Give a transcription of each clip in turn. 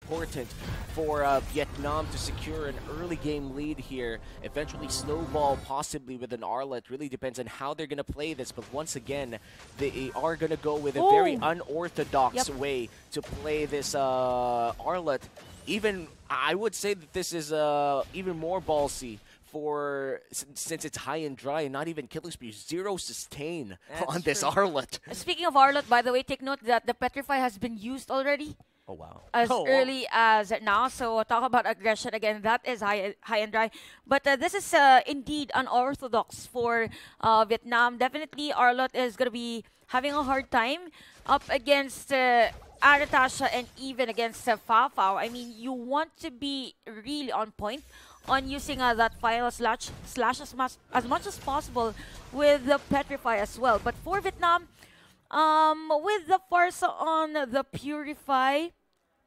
important for Vietnam to secure an early game lead here. Eventually snowball possibly with an Arlet. Really depends on how they're going to play this. But once again, they are going to go with a very unorthodox way to play this Arlet. Even, I would say that this is even more ballsy for since it's high and dry and not even killing spree, 0 sustain on this Arlet. Speaking of Arlet, by the way, take note that the Petrify has been used already. Oh wow! As early as now, so talk about aggression again. That is high and dry, but this is indeed unorthodox for Vietnam. Definitely, Arlet is gonna be having a hard time up against Aratasha and even against Fao Fao. I mean, you want to be really on point on using that final slash as much as possible with the Petrify as well. But for Vietnam, with the Farsa on the Purify,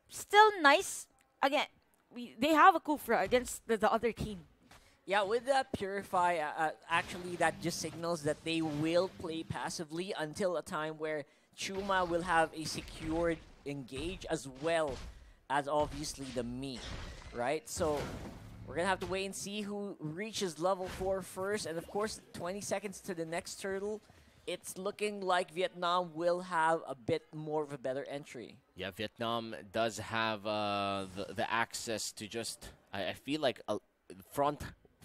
still nice. Again, they have a Kufra against the other team. Yeah, with the Purify, actually that just signals that they will play passively until a time where Chuma will have a secured engage as well as obviously the me, right? So we're going to have to wait and see who reaches level 4 first. And of course, 20 seconds to the next turtle. It's looking like Vietnam will have a bit more of a better entry. Yeah, Vietnam does have the access to just, I feel like, a front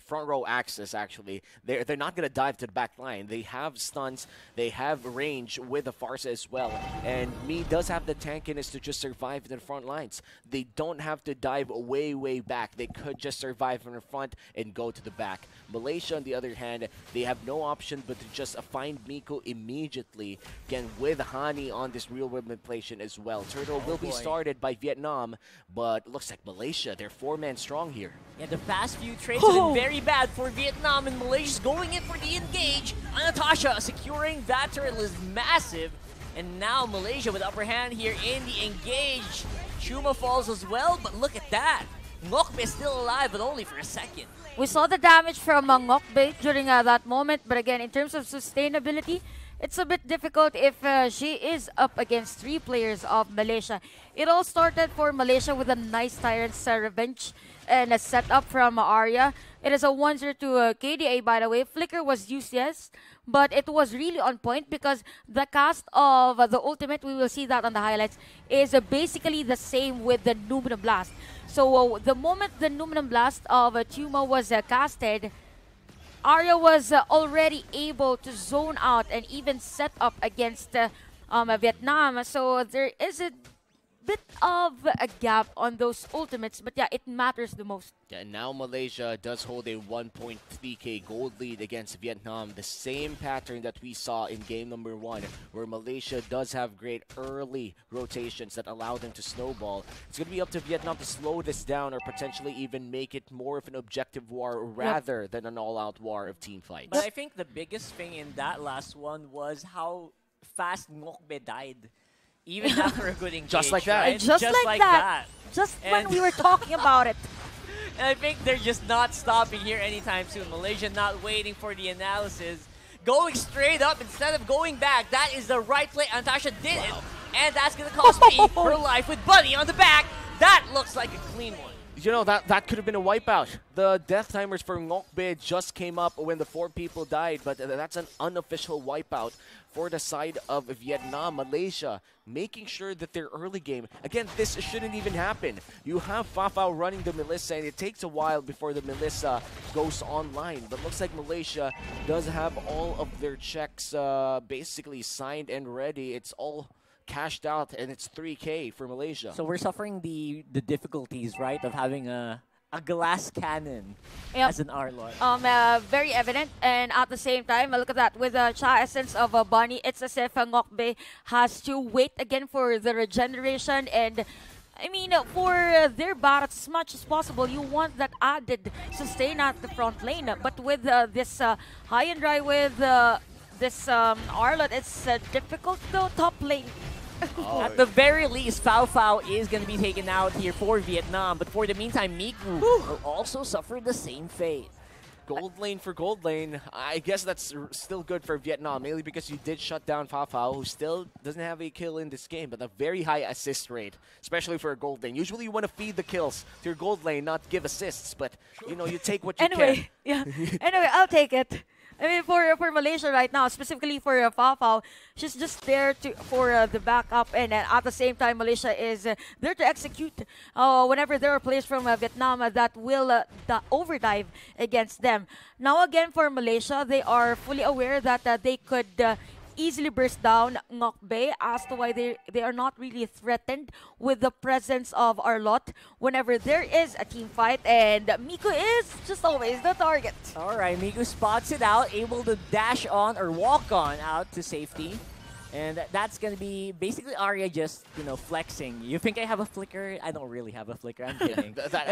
row access, actually. They're not going to dive to the back line. They have stuns. They have range with the Farsa as well. And Me does have the tankiness to just survive in the front lines. They don't have to dive way, way back. They could just survive in the front and go to the back. Malaysia, on the other hand, they have no option but to just find Miko immediately. Again, with Hani on this real-world manipulation as well. Turtle will be started by Vietnam, but looks like Malaysia, they're 4-man strong here. Yeah, the past few trades have been very bad for Vietnam, and Malaysia's going in for the engage. Natasha securing that turtle is massive. And now Malaysia with upper hand here in the engage. Chuma falls as well, but look at that. Ngokbe is still alive, but only for a second. We saw the damage from Ngokbe during that moment, but again, in terms of sustainability, it's a bit difficult if she is up against 3 players of Malaysia. It all started for Malaysia with a nice Tyrant's Revenge and a setup from Arya. It is a 1-0 to KDA, by the way. Flicker was used, yes, but it was really on point because the cast of the ultimate, we will see that on the highlights, is basically the same with the Numinum Blast. So the moment the Numinum Blast of Tuma was casted, Arya was already able to zone out and even set up against Vietnam. So there is a bit of a gap on those ultimates, but yeah, it matters the most. Yeah, and now Malaysia does hold a 1.3k gold lead against Vietnam. The same pattern that we saw in game number 1, where Malaysia does have great early rotations that allow them to snowball. It's going to be up to Vietnam to slow this down or potentially even make it more of an objective war rather than an all-out war of team fights. But I think the biggest thing in that last one was how fast Ngokbe died. Even after a good engage, Just like that. Right? Just like that. Just when we were talking about it. And I think they're just not stopping here anytime soon. Malaysia not waiting for the analysis. Going straight up instead of going back. That is the right play. Natasha did it. And that's going to cost me her life with Buddy on the back. That looks like a clean one. You know, that could have been a wipeout. The death timers for Ngokbe just came up when the 4 people died, but that's an unofficial wipeout for the side of Vietnam. Malaysia making sure that their early game, again, this shouldn't even happen. You have Fao Fao running the Melissa, and it takes a while before the Melissa goes online. But looks like Malaysia does have all of their checks basically signed and ready. It's all cashed out, and it's 3K for Malaysia. So we're suffering the difficulties, right, of having a glass cannon as an Arlot. Very evident, and at the same time, look at that. With the Cha Essence of Bunny, it's as if Ngokbe has to wait again for the regeneration, and I mean, for their barracks as much as possible, you want that added sustain at the front lane. But with this high and dry with this Arlot, it's difficult to top lane. At the very least, Fao Fao is going to be taken out here for Vietnam. But for the meantime, Miku will also suffer the same fate. Gold lane for gold lane. I guess that's still good for Vietnam, mainly because you did shut down Fa Fao, who still doesn't have a kill in this game, but a very high assist rate, especially for a gold lane. Usually you want to feed the kills to your gold lane, not give assists, but you know, you take what you can. Anyway, yeah. Anyway, I'll take it. I mean, for Malaysia right now, specifically for Fa Fao, she's just there for the backup, and at the same time, Malaysia is there to execute whenever there are players from Vietnam that will overdive against them. Now again, for Malaysia, they are fully aware that they could easily burst down Ngoc Bay, as to why they are not really threatened with the presence of Arlot whenever there is a team fight, and Miku is just always the target. All right, Miku spots it out, able to dash on or walk on out to safety. And that's going to be basically Arya just, you know, flexing. You think I have a flicker? I don't really have a flicker. I'm kidding. That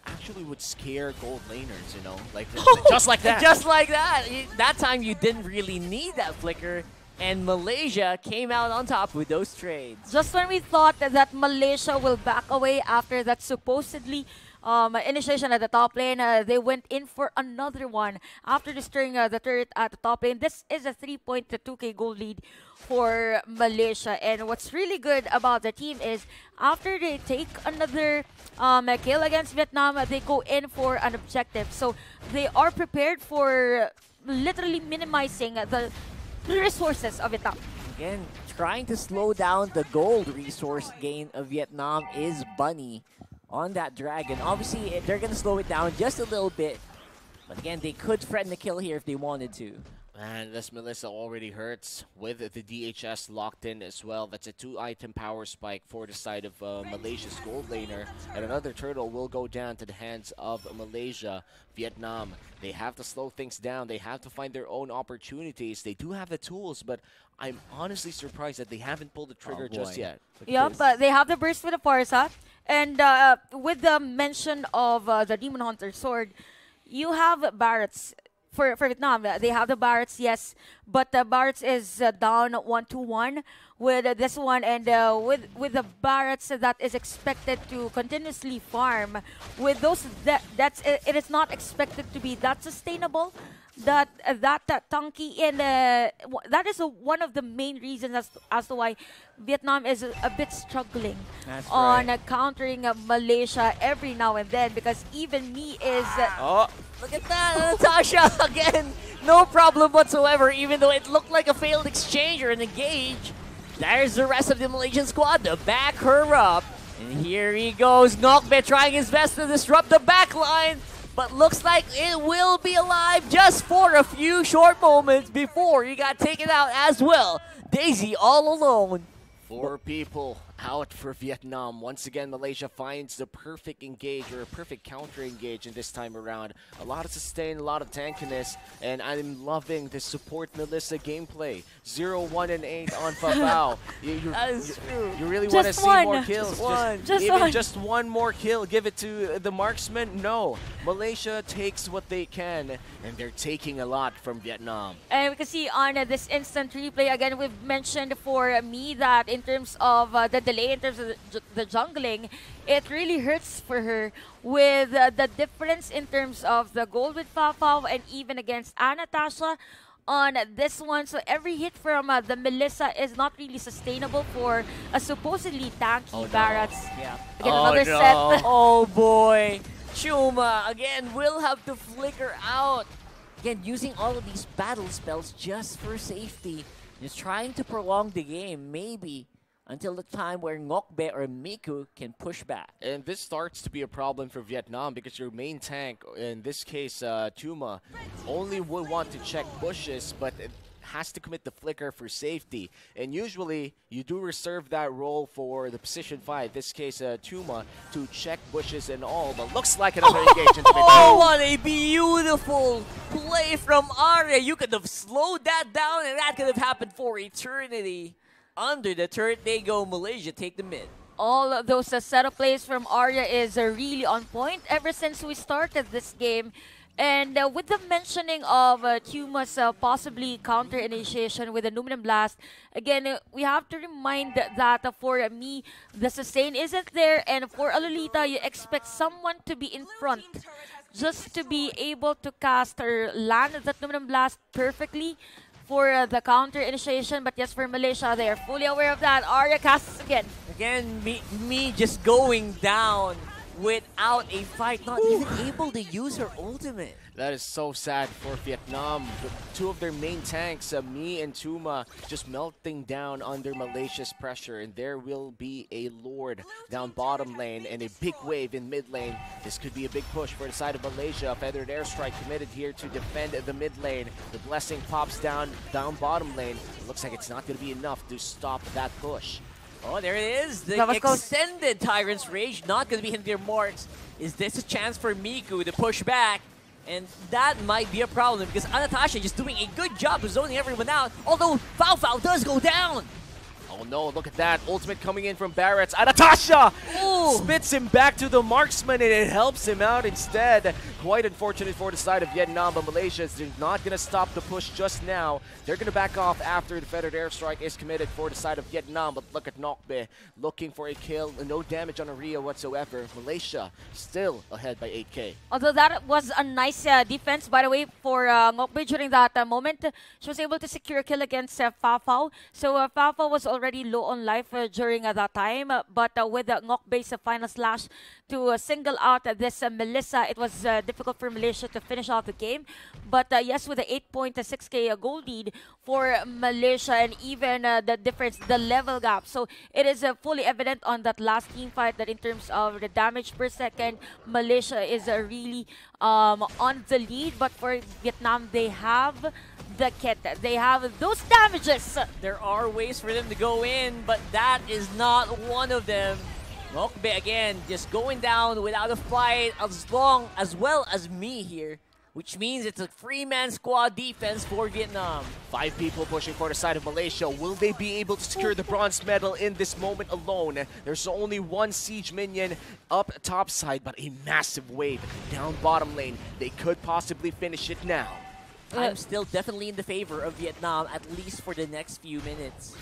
actually would scare gold laners, you know, like just like that. Just like that. That time you didn't really need that flicker. And Malaysia came out on top with those trades. Just when we thought that Malaysia will back away after that supposedly initiation at the top lane, they went in for another one after destroying the turret at the top lane. This is a 3.2k gold lead for Malaysia, and what's really good about the team is after they take another kill against Vietnam, they go in for an objective. So they are prepared for literally minimizing the resources of Vietnam. Again, trying to slow down the gold resource gain of Vietnam is Bunny on that dragon. Obviously, they're going to slow it down just a little bit. But again, they could threaten the kill here if they wanted to. Man, this Melissa already hurts with the DHS locked in as well. That's a 2-item power spike for the side of Malaysia's gold laner. And another turtle will go down to the hands of Malaysia. Vietnam, they have to slow things down. They have to find their own opportunities. They do have the tools, but I'm honestly surprised that they haven't pulled the trigger just yet. Yep, but they have the burst with the Farsa. And with the mention of the Demon Hunter sword, you have Barretts. For Vietnam, they have the Barretts, yes, but the Barretts is down 1-1 with this one, and with the Barretts that is expected to continuously farm with those it is not expected to be that sustainable. That tanky, and that is one of the main reasons as to why Vietnam is a bit struggling on countering Malaysia every now and then, because even me is look at that, Natasha again, no problem whatsoever, even though it looked like a failed exchange or an engage. There's the rest of the Malaysian squad to back her up, and here he goes, Ngoc Bay trying his best to disrupt the back line. But looks like it will be alive just for a few short moments before he got taken out as well. Daisy all alone. 4 people out for Vietnam. Once again, Malaysia finds the perfect engage, or a perfect counter engage in this time around. A lot of sustain, a lot of tankiness, and I'm loving the support Melissa gameplay. 0, 1, and 8 on Fa Fao. That is true. You really want to see more kills. Just one more kill. Give it to the marksman? No. Malaysia takes what they can, and they're taking a lot from Vietnam. And we can see on this instant replay, again, we've mentioned for me that in terms of the delay, in terms of the jungling, it really hurts for her with the difference in terms of the gold with Fa Fao and even against Natasha on this one. So every hit from the Melissa is not really sustainable for a supposedly tanky Barretts. Yeah. Again, another set. Oh boy. Chuma again will have to flicker out. Again, using all of these battle spells just for safety. Just trying to prolong the game, maybe until the time where Ngoc Bay or Miku can push back. And this starts to be a problem for Vietnam, because your main tank, in this case Chuma, only would want to check bushes, but it has to commit the flicker for safety. And usually you do reserve that role for the position fight, this case Chuma, to check bushes and all, but looks like another engagement. Oh, what a beautiful play from Arya. You could have slowed that down, and that could have happened for eternity. Under the turret they go, Malaysia take the mid. All of those setup plays from Arya is really on point ever since we started this game. And with the mentioning of Chuma's possibly counter initiation with the Numinum Blast, again, we have to remind that for me, the sustain isn't there, and for Alolita, you expect someone to be in front just to be able to cast or land that Numinum Blast perfectly for the counter initiation. But yes, for Malaysia, they are fully aware of that. Arya casts again. Again, me just going down without a fight, not even able to use her ultimate. That is so sad for Vietnam. Two of their main tanks, Mi and Tuma, just melting down under Malaysia's pressure. And there will be a Lord down bottom lane and a big wave in mid lane. This could be a big push for the side of Malaysia. Feathered Airstrike committed here to defend the mid lane. The Blessing pops down bottom lane. It looks like it's not going to be enough to stop that push. Oh, there it is. The extended Tyrant's Rage not going to be hitting their marks. Is this a chance for Miku to push back? And that might be a problem because Anastasia just doing a good job of zoning everyone out. Although Fao does go down. Oh no, look at that. Ultimate coming in from Barrett's. Natasha spits him back to the marksman and it helps him out instead. Quite unfortunate for the side of Vietnam, but Malaysia is not going to stop the push just now. They're going to back off after the Feathered Airstrike is committed for the side of Vietnam. But look at Nokbe looking for a kill. No damage on Aria whatsoever. Malaysia still ahead by 8K. Although that was a nice defense, by the way, for Ngokbe during that moment. She was able to secure a kill against Fafao. So Fafao was already low on life during that time. But with Ngokbe's final slash to single out this Melissa, it was difficult for Malaysia to finish off the game. But yes, with the 8.6k goal lead for Malaysia and even the difference, the level gap. So it is fully evident on that last team fight that in terms of the damage per second, Malaysia is really on the lead. But for Vietnam, they have the kit. They have those damages. There are ways for them to go in, but that is not one of them. Mokbe again just going down without a fight as well as me here, which means it's a three-man squad defense for Vietnam. 5 people pushing for the side of Malaysia. Will they be able to secure the bronze medal in this moment alone? There's only one siege minion up top side, but a massive wave down bottom lane. They could possibly finish it now. I'm still definitely in the favor of Vietnam, at least for the next few minutes.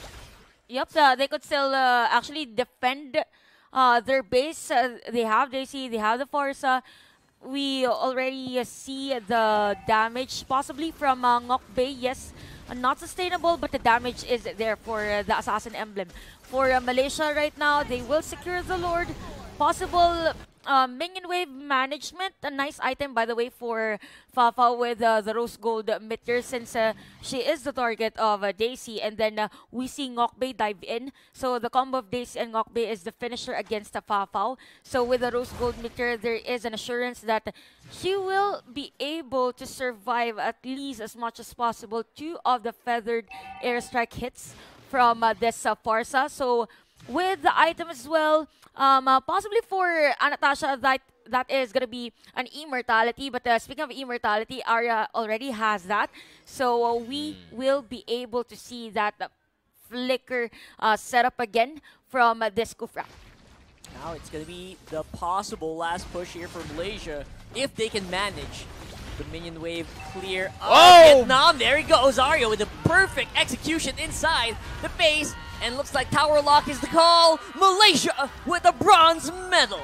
Yep, they could still actually defend their base. They have JC, they have the Forza. We already see the damage possibly from Ngok Bay. Yes, not sustainable, but the damage is there for the Assassin Emblem. For Malaysia right now, they will secure the Lord. Possible minion wave management, a nice item by the way for Fafa with the rose gold meter, since she is the target of Daisy, and then we see Ngokbei dive in. So the combo of Daisy and Ngokbei is the finisher against the Fafa. So with the rose gold meter, there is an assurance that she will be able to survive at least as much as possible 2 of the feathered airstrike hits from this Farsa. So with the item as well, possibly for Anastasia, that is going to be an immortality. But speaking of immortality, Arya already has that. So we will be able to see that flicker set up again from this Kufra. Now it's going to be the possible last push here for Malaysia, if they can manage the minion wave clear. Vietnam, there he goes. Arya with the perfect execution inside the base. And looks like Tower Lock is the call. Malaysia with a bronze medal.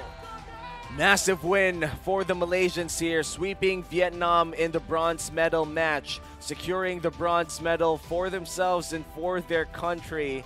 Massive win for the Malaysians here, sweeping Vietnam in the bronze medal match, securing the bronze medal for themselves and for their country.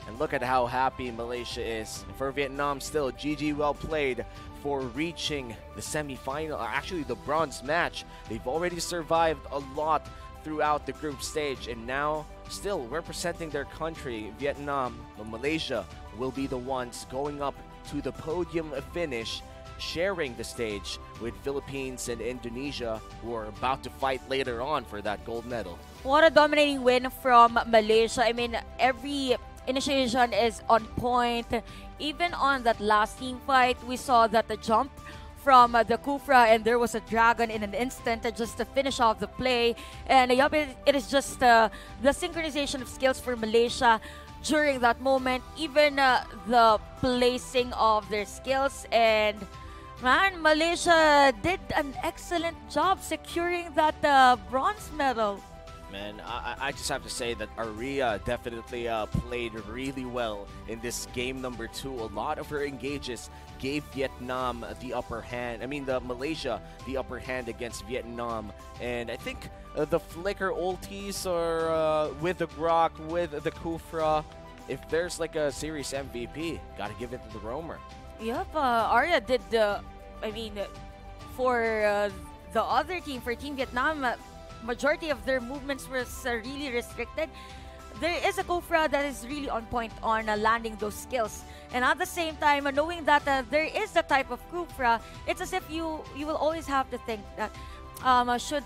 And look at how happy Malaysia is. For Vietnam still, GG well played for reaching the semi-final, or actually the bronze match. They've already survived a lot throughout the group stage, and now still representing their country, Vietnam. But Malaysia will be the ones going up to the podium finish, sharing the stage with Philippines and Indonesia, who are about to fight later on for that gold medal. What a dominating win from Malaysia. I mean, every initiation is on point. Even on that last team fight, we saw that the jump from the Kufra, and there was a dragon in an instant just to finish off the play. And it is just the synchronization of skills for Malaysia during that moment, even the placing of their skills. And man, Malaysia did an excellent job securing that bronze medal. Man, I just have to say that Aria definitely played really well in this game number 2. A lot of her engages gave Vietnam the upper hand. I mean, the Malaysia the upper hand against Vietnam. And I think the Flicker ultis are with the Grok, with the Kufra. If there's like a series MVP, gotta give it to the Roamer. Yep, Arya did I mean, for the other team, for Team Vietnam, majority of their movements was really restricted. There is a Kofra that is really on point on landing those skills. And at the same time, knowing that there is the type of Kofra, it's as if you will always have to think that should